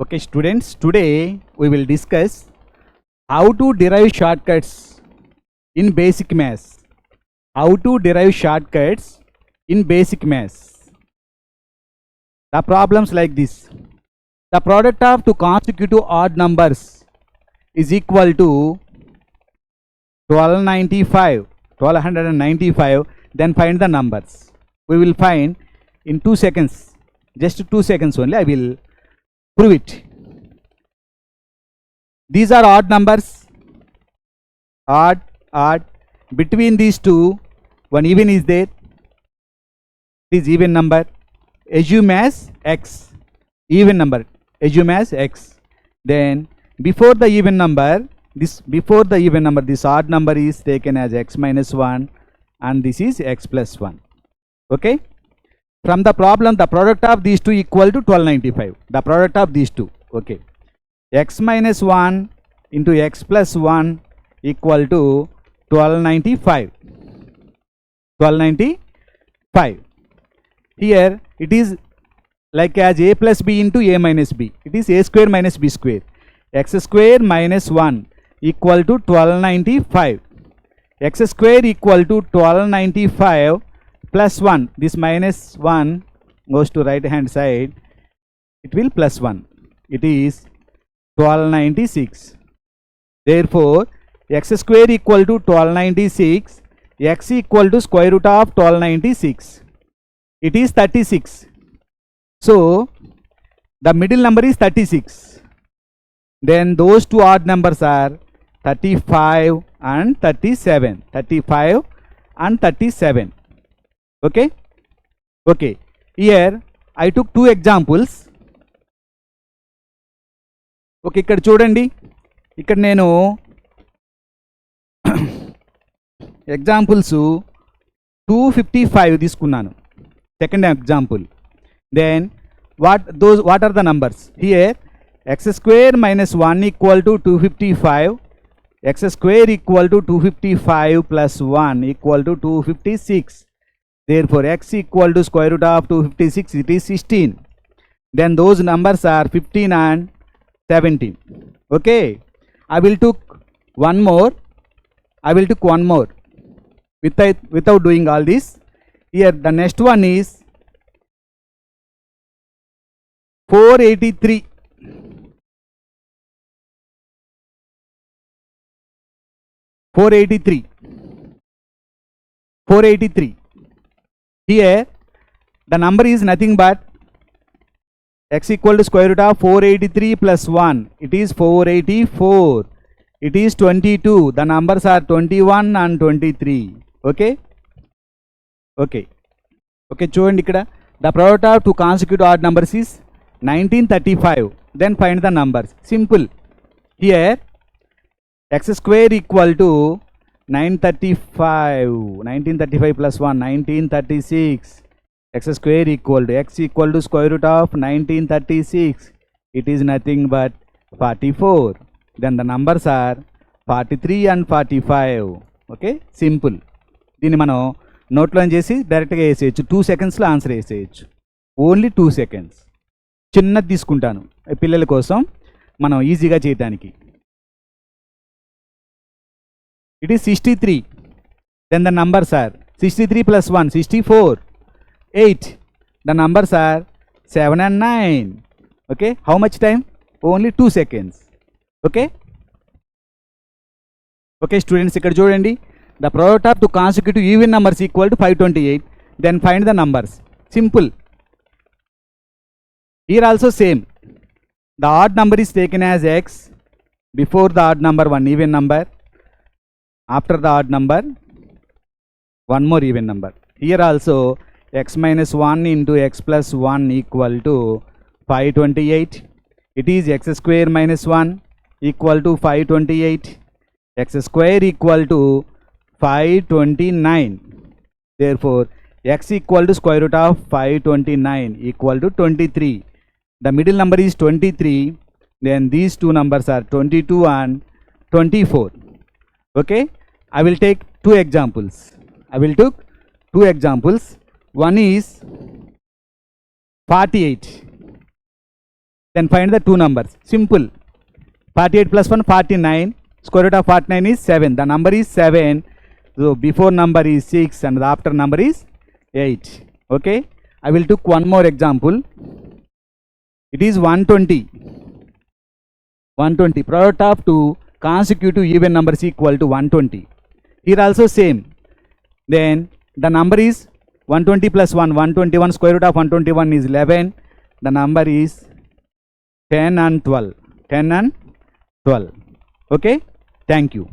Okay, students, today we will discuss how to derive shortcuts in basic maths. How to derive shortcuts in basic maths. The problems like this. The product of two consecutive odd numbers is equal to 1295. Then find the numbers. We will find in 2 seconds. Just 2 seconds only. I will prove it. These are odd numbers. Odd. Between these two, one even is there. It is even number. Assume as x. Even number. Assume as x. Then before the even number, this odd number is taken as x minus 1, and this is x plus 1. Okay. From the problem, the product of these two equal to 1295. The product of these two. Okay. X minus 1 into x plus 1 equal to 1295. 1295. Here it is like as a plus b into a minus b. It is a square minus b square. X square minus 1 equal to 1295. X square equal to 1295 plus 1. This minus 1 goes to right hand side. It will plus 1. It is 1296. Therefore, x square equal to 1296. X equal to square root of 1296. It is 36. So, the middle number is 36. Then those two odd numbers are 35 and 37. 35 and 37. Okay. Okay. Here I took two examples. Okay, ఇక్కడ చూడండి. ఇక్కడ నేను examples 255 తీసుకున్నాను. Second example. Then what are the numbers here? X square minus 1 equal to 255. X square equal to 255 plus 1 equal to 256. Therefore, x equal to square root of 256, it is 16. Then those numbers are 15 and 17. Okay, I will took one more. Without doing all this. Here the next one is 483. 483. Here the number is nothing but x equal to square root of 483 plus 1. It is 484. It is 22. The numbers are 21 and 23. Okay. Okay. Okay. చూడండి ఇక్కడ. The product of two consecutive odd numbers is 1935. Then find the numbers. Simple. Here x square equal to 935. 1935 plus 1. 1936. X square equal to x equal to square root of 1936. It is nothing but 44. Then the numbers are 43 and 45. Okay, simple. దీన్ని మనం నోట్లో చేసి డైరెక్ట్గా వేసేయచ్చు. 2 సెకండ్స్లో answer వేసేయచ్చు. Only 2 seconds. చిన్నది తీసుకుంటాను పిల్లల కోసం మనం ఈజీగా చేయడానికి. It is 63. Then the numbers are 63 plus 1, 64. 8. The numbers are 7 and 9. Okay, how much time? Only 2 seconds. Okay. Okay, students, ikkada chudandi. The product of two consecutive even numbers equal to 528. Then find the numbers. Simple. Here also same. The odd number is taken as x. Before the odd number, one even number. After the odd number, one more even number. Here also x minus 1 into x plus 1 equal to 528. It is x square minus 1 equal to 528. X square equal to 529. Therefore, x equal to square root of 529 equal to 23. The middle number is 23. Then these two numbers are 22 and 24. Okay, I will take two examples. One is 48. Then find the two numbers. Simple. 48 plus 1, 49. Square root of 49 is 7. The number is 7. So before number is 6 and the after number is 8. Okay. I will take one more example. It is 120. 120. Product of two consecutive even numbers equal to 120. Here also same. Then the number is 120 plus 1, 121. Square root of 121 is 11. The number is 10 and 12. 10 and 12. Okay. Thank you.